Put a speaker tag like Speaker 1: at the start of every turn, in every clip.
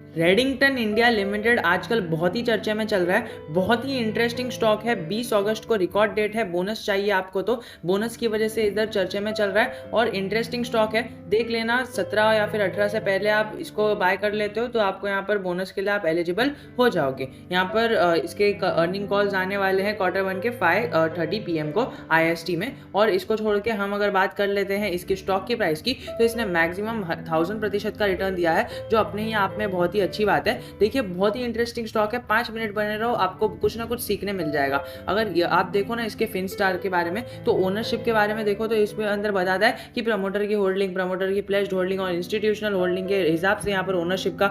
Speaker 1: Redington India limited आजकल बहुत ही चर्चे में चल रहा है, बहुत ही इंटरेस्टिंग स्टॉक है। 20 अगस्त को रिकॉर्ड डेट है, बोनस चाहिए आपको तो बोनस की वजह से इधर चर्चे में चल रहा है और इंटरेस्टिंग स्टॉक है, देख लेना। 17 या फिर 18 से पहले आप इसको बाय कर लेते हो तो आपको यहाँ पर बोनस के लिए आप एलिजिबल हो जाओगे। यहाँ पर इसके अर्निंग कॉल्स आने वाले हैं Q1 के 5:30 PM को IST में। और इसको छोड़ के हम अगर बात कर लेते हैं इसकी स्टॉक की प्राइस की, तो इसने मैक्सिमम 1000% का रिटर्न दिया है, जो अपने ही आप में बहुत ही अच्छी बात है। देखिए बहुत ही इंटरेस्टिंग स्टॉक है, 5 मिनट बने रहो, आपको कुछ ना कुछ सीखने मिल जाएगा। अगर आप देखो ना इसके फिनस्टार के बारे में, तो ओनरशिप के बारे में देखो तो इसमें अंदर बताता है कि प्रमोटर की होल्डिंग, प्रमोटर की प्लेज्ड होल्डिंग और इंस्टीट्यूशनल होल्डिंग के हिसाब से यहाँ पर ओनरशिप का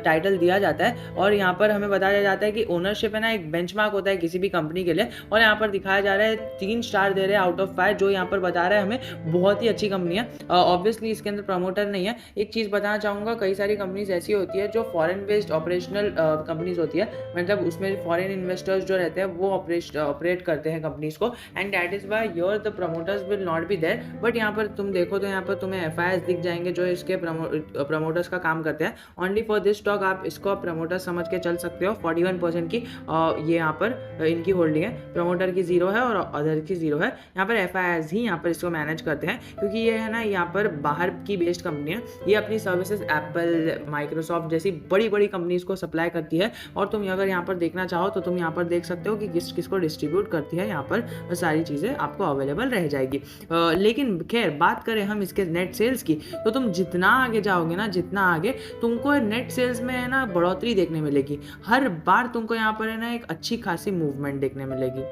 Speaker 1: टाइटल दिया जाता है। और यहाँ पर हमें बताया जाता है कि ओनरशिप है ना एक बेंचमार्क होता है किसी भी कंपनी के लिए। और यहाँ पर दिखाया जा रहा है 3 स्टार दे रहे हैं आउट ऑफ 5, जो यहाँ पर बता रहा है हमें बहुत ही अच्छी कंपनी है। ऑब्वियसली इसके अंदर प्रमोटर नहीं है। एक चीज़ बताना चाहूँगा, कई सारी कंपनीज ऐसी होती है जो फॉरेन बेस्ड ऑपरेशनल कंपनीज होती है, मतलब उसमें फॉरेन इन्वेस्टर्स जो रहते हैं वो ऑपरेट करते हैं कंपनीज को, and that is why your the promoters will not be there. But यहाँ पर तुम देखो तो यहाँ पर तुम्हें FIs दिख जाएंगे जो इसके प्रमोटर्स का काम करते हैं। ओनली फॉर दिस स्टॉक आप इसको प्रमोटर समझ के चल सकते हो। 41% की ये यहाँ पर इनकी होल्डिंग है, प्रमोटर की 0 है और अदर की 0 है। यहाँ पर FIs ही यहाँ पर इसको मैनेज करते हैं, क्योंकि ये है ना यहाँ पर बाहर की बेस्ड कंपनी है। ये अपनी सर्विसेज एप्पल, माइक्रोसॉफ्ट जैसी बड़ी बड़ी कंपनीज को सप्लाई करती है। और तुम अगर यहाँ पर देखना चाहो तो तुम यहाँ पर देख सकते हो कि किसको डिस्ट्रीब्यूट करती है। यहाँ पर सारी चीज़ें आपको अवेलेबल रह जाएगी। लेकिन खैर बात करें हम इसके नेट सेल्स की, तो तुम जितना आगे जाओगे ना, जितना आगे, तुमको नेट सेल्स में है ना बढ़ोतरी देखने मिलेगी। हर बार तुमको यहाँ पर है ना एक अच्छी खासी मूवमेंट देखने मिलेगी।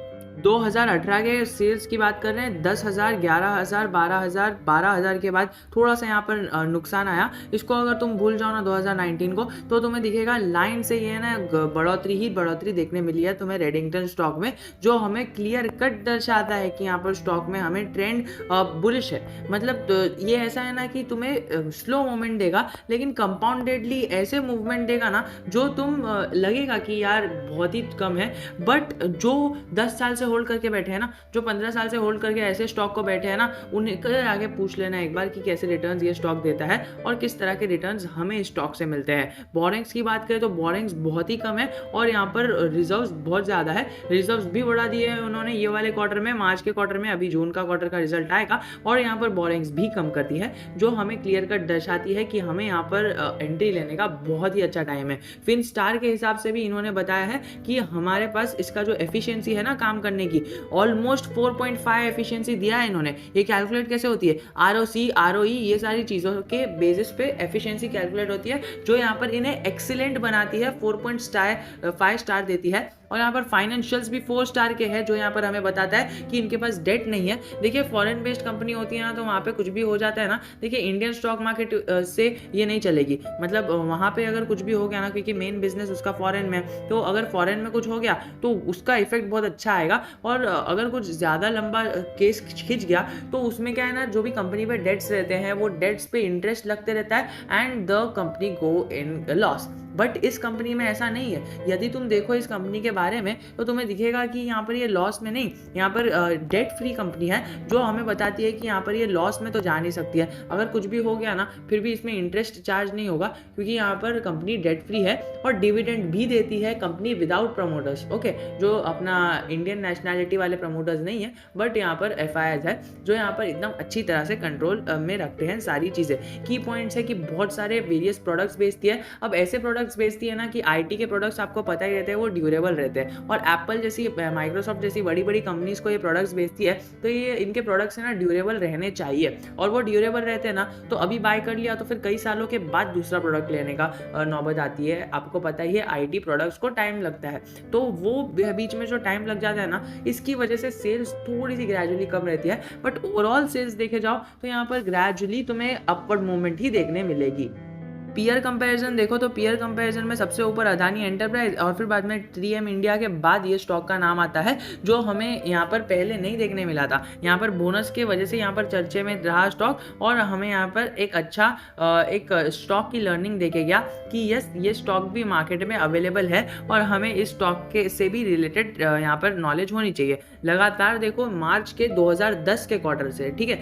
Speaker 1: 2018 के सेल्स की बात कर रहे हैं, 10,000, 11,000, 12,000, 12,000 के बाद थोड़ा सा यहाँ पर नुकसान आया। इसको अगर तुम भूल जाओ ना 2019 को, तो तुम्हें दिखेगा लाइन से ये ना बढ़ोतरी ही बढ़ोतरी देखने मिली है तुम्हें रेडिंगटन स्टॉक में, जो हमें क्लियर कट दर्शाता है कि यहाँ पर स्टॉक में हमें ट्रेंड बुलिश है। मतलब ये ऐसा है ना कि तुम्हें स्लो मूवमेंट देगा, लेकिन कंपाउंडेडली ऐसे मूवमेंट देगा ना जो तुम लगेगा कि यार बहुत ही कम है। बट जो 10 साल से होल्ड करके बैठे हैं ना, जो 15 साल से होल्ड करके ऐसे स्टॉक को बैठे हैं ना, उन्हें आगे पूछ लेना एक बार कि कैसे रिटर्न्स ये स्टॉक देता है और किस तरह के रिटर्न्स हमें इस स्टॉक से मिलते हैं। बोरिंग्स की बात करें तो बोरिंग्स बहुत ही कम है और यहाँ पर रिजर्व्स बहुत ज़्यादा है। रिजर्व्स भी बढ़ा दिए हैं उन्होंने ये वाले क्वार्टर में, मार्च के क्वार्टर में, अभी जून का क्वार्टर का रिजल्ट आएगा। और यहाँ पर बोरिंग्स भी कम करती है, जो हमें क्लियर कट दर्शाती है कि हमें यहाँ पर एंट्री लेने का बहुत ही अच्छा टाइम है। फिनस्टार के हिसाब से भी इन्होंने बताया है कि हमारे पास इसका जो एफिशिएंसी है ना काम करने की, ऑलमोस्ट 4.5 एफिशिएंसी दिया है इन्होंने। ये कैलकुलेट कैसे होती है, ROC, ROE, ये सारी चीज़ों के बेसिस पे एफिशिएंसी कैलकुलेट होती है, जो यहाँ पर इन्हें एक्सीलेंट बनाती है, 4.5 स्टार देती है। और यहाँ पर फाइनेंशियल्स भी 4 स्टार के हैं, जो यहाँ पर हमें बताता है कि इनके पास डेट नहीं है। देखिए फॉरेन बेस्ड कंपनी होती है ना, तो वहाँ पे कुछ भी हो जाता है ना, देखिए इंडियन स्टॉक मार्केट से ये नहीं चलेगी। मतलब वहाँ पे अगर कुछ भी हो गया ना, क्योंकि मेन बिजनेस उसका फॉरेन में, तो अगर फॉरेन में कुछ हो गया तो उसका इफेक्ट बहुत अच्छा आएगा। और अगर कुछ ज़्यादा लंबा केस खिंच गया तो उसमें क्या है ना, जो भी कंपनी पे डेट्स रहते हैं वो डेट्स पे इंटरेस्ट लगते रहता है and the company go in loss. But इस कंपनी में ऐसा नहीं है। यदि तुम देखो इस कंपनी के बारे में तो तुम्हें दिखेगा कि यहाँ पर ये लॉस में नहीं, यहाँ पर डेट फ्री कंपनी है, जो हमें बताती है कि यहाँ पर ये लॉस में तो जा नहीं सकती है। अगर कुछ भी हो गया ना, फिर भी इसमें इंटरेस्ट चार्ज नहीं होगा, क्योंकि यहाँ पर कंपनी डेट फ्री है। और डिविडेंड भी देती है कंपनी विदाउट प्रमोटर्स, ओके, जो अपना इंडियन नेशनैलिटी वाले प्रमोटर्स नहीं है, बट यहाँ पर FIs है, जो यहाँ पर एकदम अच्छी तरह से कंट्रोल में रखते हैं सारी चीज़ें। की पॉइंट्स है कि बहुत सारे वेरियस प्रोडक्ट्स बेचती है। अब ऐसे प्रोडक्ट्स बेचती है ना कि IT के प्रोडक्ट्स आपको पता ही रहते हैं वो ड्यूरेबल रहते हैं, और एप्पल जैसी, माइक्रोसॉफ्ट जैसी बड़ी बड़ी कंपनीज को ये प्रोडक्ट्स बेचती है, तो ये इनके प्रोडक्ट्स है ना ड्यूरेबल रहने चाहिए। और वो ड्यूरेबल रहते हैं ना, तो अभी बाय कर लिया तो फिर कई सालों के बाद दूसरा प्रोडक्ट लेने का नौबत आती है। आपको पता ही है IT प्रोडक्ट्स को टाइम लगता है, तो वो बीच में जो टाइम लग जाता है ना, इसकी वजह से सेल्स थोड़ी सी ग्रेजुअली कम रहती है। बट ओवरऑल सेल्स देखे जाओ तो यहाँ पर ग्रेजुअली तुम्हें अपवर्ड मूवमेंट ही देखने मिलेगी। पीयर कंपैरिजन देखो तो पीयर कंपैरिजन में सबसे ऊपर अदानी एंटरप्राइज और फिर बाद में 3M इंडिया के बाद ये स्टॉक का नाम आता है, जो हमें यहाँ पर पहले नहीं देखने मिला था। यहाँ पर बोनस के वजह से यहाँ पर चर्चे में रहा स्टॉक, और हमें यहाँ पर एक अच्छा एक स्टॉक की लर्निंग देके गया कि यस, ये स्टॉक भी मार्केट में अवेलेबल है और हमें इस स्टॉक के से भी रिलेटेड यहाँ पर नॉलेज होनी चाहिए। लगातार देखो मार्च के 2010 के क्वार्टर से, ठीक है,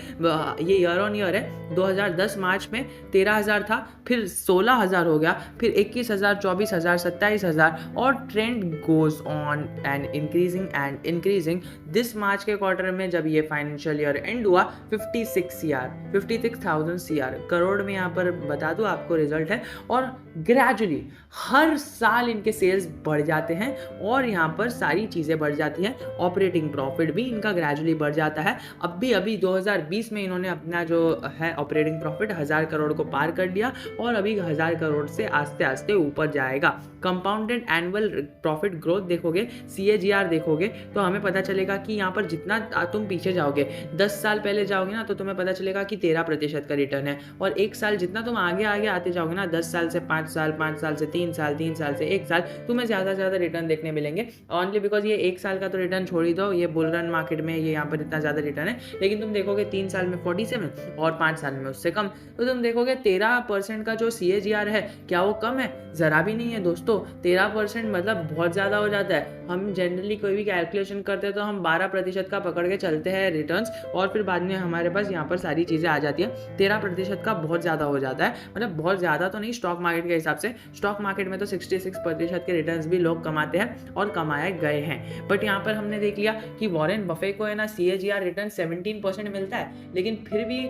Speaker 1: ये ईयर ऑन ईयर है, 2010 मार्च में 13,000 था, फिर 16,000 हो गया, फिर 21,000, 24,000, 27,000 और trend goes on and increasing. This March के क्वार्टर में जब ये फाइनेंशियल ईयर एंड हुआ 56,000 करोड़ में यहाँ पर बता दूँ आपको रिजल्ट है। और ग्रेजुअली हर साल इनके सेल्स बढ़ जाते हैं और यहाँ पर सारी चीज़ें बढ़ जाती हैं। ऑपरेटिंग प्रॉफिट भी इनका ग्रेजुअली बढ़ जाता है। अभी 2020 में इन्होंने अपना जो है ऑपरेटिंग प्रॉफिट 1000 करोड़ को पार कर लिया और अभी 1000 करोड़ से आस्ते आस्ते ऊपर जाएगा। कंपाउंडेड एनुअल प्रॉफिट ग्रोथ देखोगे, CAGR देखोगे तो हमें पता चलेगा कि यहाँ पर जितना तुम पीछे जाओगे, 10 साल पहले जाओगे ना, तो तुम्हें पता चलेगा कि 13% का रिटर्न है। और एक साल जितना तुम आगे आगे आते जाओगे ना, 10 साल से 5 साल, 5 साल से 3 साल, 3 साल से 1 साल, तुम्हें ज़्यादा से ज़्यादा रिटर्न देखने मिलेंगे। ओनली बिकॉज ये 1 साल का तो रिटर्न छोड़ ही दो, ये बुल रन मार्केट में ये यहाँ पर इतना ज़्यादा रिटर्न है, लेकिन तुम देखोगे 3 साल में 47 और 5 साल में उससे कम, तो तुम देखोगे 13% का जो CAGR है, क्या वो कम है? ज़रा भी नहीं है दोस्तों। 13% मतलब बहुत ज़्यादा हो जाता है। हम जनरली कोई भी कैलकुलेशन करते हैं तो हम 12% का पकड़ के चलते हैं रिटर्न्स, और फिर बाद में हमारे पास यहाँ पर सारी चीज़ें आ जाती हैं। 13% का बहुत ज़्यादा हो जाता है, मतलब बहुत ज़्यादा तो नहीं स्टॉक मार्केट के हिसाब से। स्टॉक मार्केट में तो 66% के रिटर्न्स भी लोग कमाते हैं और कमाए गए हैं। बट यहाँ पर हमने देख लिया कि वॉरेन बफे को है ना CAGR रिटर्न 17% मिलता है, लेकिन फिर भी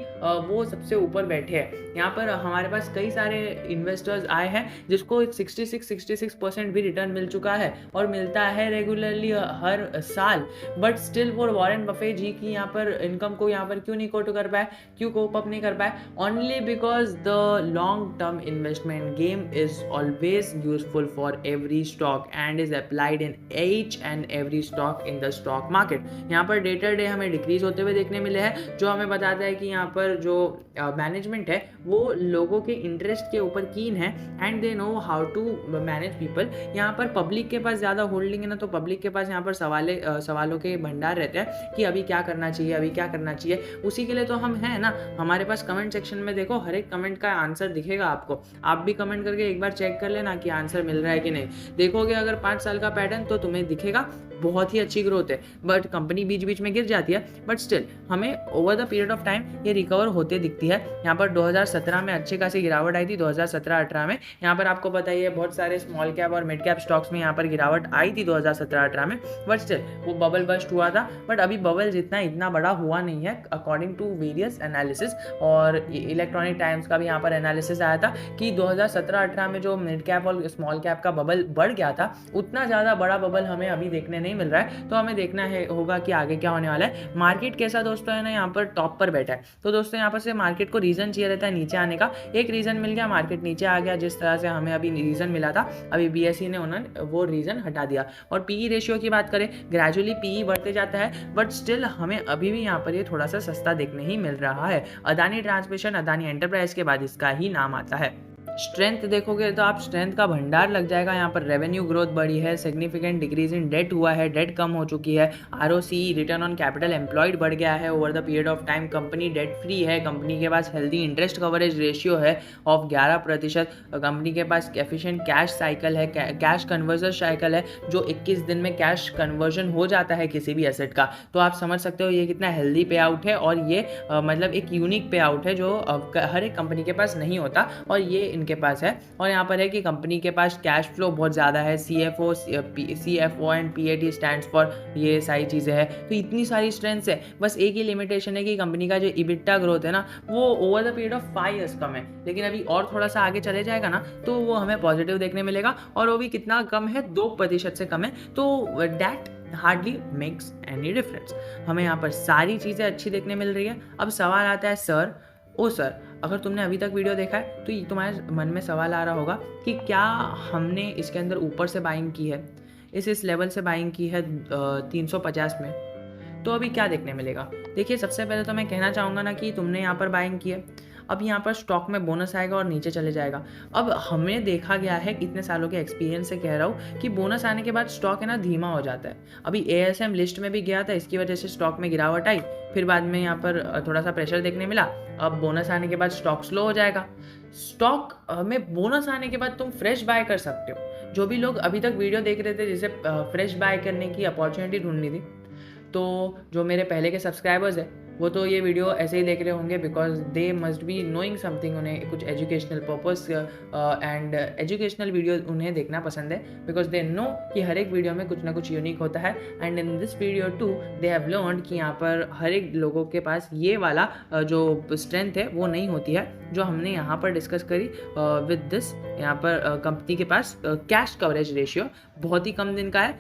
Speaker 1: वो सबसे ऊपर बैठे हैं। यहाँ पर हमारे पास कई सारे इन्वेस्टर्स आए हैं जिसको 66% भी रिटर्न मिल चुका है और मिलता है रेगुलरली हर साल। बट स्टिल वो वॉरेन बफे जी की यहाँ पर इनकम को यहाँ पर क्यों नहीं कोट कर पाए, क्यों कोप अप नहीं कर पाए? Only because the long term investment game is always useful for every stock and is applied in each and every stock in the stock market. यहाँ पर डे टू डे हमें decrease होते हुए देखने मिले हैं, जो हमें बताता है कि यहाँ पर जो मैनेजमेंट है वो लोगों के इंटरेस्ट के ऊपर कीन है and they know how to manage people. यहाँ पर पब्लिक के पास ज़्यादा होल्डिंग है ना, तो पब्लिक के पास यहाँ पर सवालों के भंडार रहते हैं कि अभी क्या करना चाहिए, अभी क्या करना चाहिए। उसी के लिए तो हम हैं ना। हमारे पास कमेंट सेक्शन में देखो, हर एक कमेंट का आंसर दिखेगा आपको। आप भी कमेंट करके एक बार चेक कर लेना कि आंसर मिल रहा है कि नहीं। देखोगे अगर 5 साल का पैटर्न तो तुम्हें दिखेगा बहुत ही अच्छी ग्रोथ है, बट कंपनी बीच बीच में गिर जाती है, बट स्टिल हमें over the period of time ये रिकवर होते दिखती है। यहाँ पर 2017 में अच्छी खासी गिरावट आई थी, 2017-18 में। यहाँ पर आपको पता ही है बहुत सारे स्मॉल कैप और मिड कैप स्टॉक्स में यहाँ पर गिरावट आई थी 2017-18 में, बट स्टिल वो बबल बस्ट हुआ था। बट अभी बबल इतना बड़ा हुआ नहीं है अकॉर्डिंग टू वेरियस एनालिसिस। और इलेक्ट्रॉनिक टाइम्स का भी यहाँ पर एनालिसिस आया था कि 2017-18 में जो मिड कैप और स्मॉल कैप का बबल बढ़ गया था, उतना ज़्यादा बड़ा बबल हमें अभी देखने नहीं मिल रहा है। तो हमें देखना होगा कि आगे क्या होने वाला है। मार्केट कैसा दोस्तों है ना, यहाँ पर टॉप पर बैठा है, तो दोस्तों यहाँ पर से मार्केट को रीजन चाहिए रहता है नीचे आने का। एक रीजन मिल गया, मार्केट नीचे आ गया, जिस तरह से हमें अभी रीजन मिला था, अभी BSE ने उन्होंने वो रीजन हटा दिया। और PE रेशियो की बात करें, ग्रेजुअली PE बढ़ते जाता है, बट स्टिल हमें अभी भी यहाँ पर ये थोड़ा सा सस्ता देखने ही मिल रहा है। अदानी ट्रांसमिशन, अदानी एंटरप्राइज के बाद इसका ही नाम आता है। स्ट्रेंथ देखोगे तो आप स्ट्रेंथ का भंडार लग जाएगा। यहाँ पर रेवेन्यू ग्रोथ बढ़ी है, सिग्निफिकेंट डिक्रीज इन डेट हुआ है, डेट कम हो चुकी है, ROCE return on capital employed बढ़ गया है over the period of time, company debt free है, कंपनी के पास हेल्दी इंटरेस्ट कवरेज रेशियो है ऑफ 11%, कंपनी के पास एफिशिएंट कैश साइकिल है, कैश कन्वर्जन साइकिल है, जो 21 दिन में कैश कन्वर्जन हो जाता है किसी भी एसेट का। तो आप समझ सकते हो ये कितना हेल्दी पे आउट है, और ये मतलब एक यूनिक पे आउट है जो हर एक कंपनी के पास नहीं होता, और ये इनके पास है। और यहाँ पर है कि कंपनी के पास कैश फ्लो बहुत ज़्यादा है, CFO and PAT stands for ये सारी चीज़ें हैं। तो इतनी सारी स्ट्रेंथ्स है, बस एक ही लिमिटेशन है कि कंपनी का जो EBITDA ग्रोथ है ना, वो over the period of 5 years कम है। लेकिन अभी और थोड़ा सा आगे चले जाएगा ना, तो वो हमें पॉजिटिव देखने मिलेगा, और वो भी कितना कम है, 2% से कम है। तो that hardly makes any difference. हमें यहाँ पर सारी चीज़ें अच्छी देखने मिल रही है। अब सवाल आता है, सर अगर तुमने अभी तक वीडियो देखा है तो तुम्हारे मन में सवाल आ रहा होगा कि क्या हमने इसके अंदर ऊपर से बाइंग की है, इस लेवल से बाइंग की है 350 में, तो अभी क्या देखने मिलेगा? देखिए, सबसे पहले तो मैं कहना चाहूँगा ना कि तुमने यहाँ पर बाइंग की है, अब यहाँ पर स्टॉक में बोनस आएगा और नीचे चले जाएगा। अब हमें देखा गया है, इतने सालों के एक्सपीरियंस से कह रहा हूँ, कि बोनस आने के बाद स्टॉक है ना धीमा हो जाता है। अभी ASM लिस्ट में भी गया था, इसकी वजह से स्टॉक में गिरावट आई, फिर बाद में यहाँ पर थोड़ा सा प्रेशर देखने मिला। अब बोनस आने के बाद स्टॉक स्लो हो जाएगा। स्टॉक में बोनस आने के बाद तुम फ्रेश बाय कर सकते हो। जो भी लोग अभी तक वीडियो देख रहे थे जिसे फ्रेश बाय करने की अपॉर्चुनिटी ढूंढनी थी, तो जो मेरे पहले के सब्सक्राइबर्स हैं वो तो ये वीडियो ऐसे ही देख रहे होंगे because they must be knowing something, उन्हें कुछ educational purpose and educational video उन्हें देखना पसंद है बिकॉज दे नो कि हर एक वीडियो में कुछ ना कुछ यूनिक होता है। And in this video today have learned कि यहाँ पर हर एक लोगों के पास ये वाला जो स्ट्रेंथ है वो नहीं होती है जो हमने यहाँ पर डिस्कस करी विद दिस। यहाँ पर कंपनी के पास कैश कवरेज रेशियो बहुत ही कम दिन का है,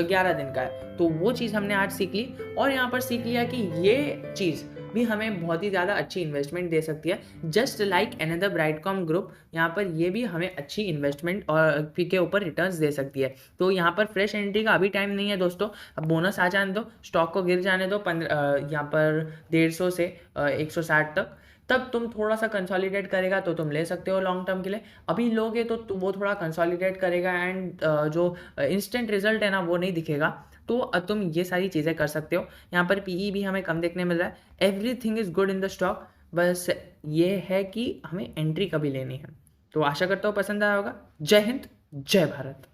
Speaker 1: 11 दिन का है, तो वो चीज़ हमने आज सीख ली। और यहाँ पर सीख लिया कि ये चीज़ भी हमें बहुत ही ज़्यादा अच्छी इन्वेस्टमेंट दे सकती है, just like another Brightcom group. यहाँ पर ये भी हमें अच्छी इन्वेस्टमेंट और के ऊपर रिटर्न्स दे सकती है। तो यहाँ पर फ्रेश एंट्री का अभी टाइम नहीं है दोस्तों, अब बोनस आ जाने दो, स्टॉक को गिर जाने दो 15 यहाँ पर 150 से 160 तक, तब तुम थोड़ा सा कंसोलिडेट करेगा तो तुम ले सकते हो लॉन्ग टर्म के लिए। अभी लोगे तो वो थोड़ा कंसोलिडेट करेगा एंड जो इंस्टेंट रिजल्ट है ना वो नहीं दिखेगा, तो तुम ये सारी चीज़ें कर सकते हो। यहाँ पर पीई भी हमें कम देखने मिल रहा है, everything is good in the stock, बस ये है कि हमें एंट्री कभी लेनी है। तो आशा करता हूँ पसंद आया होगा। जय हिंद, जय भारत।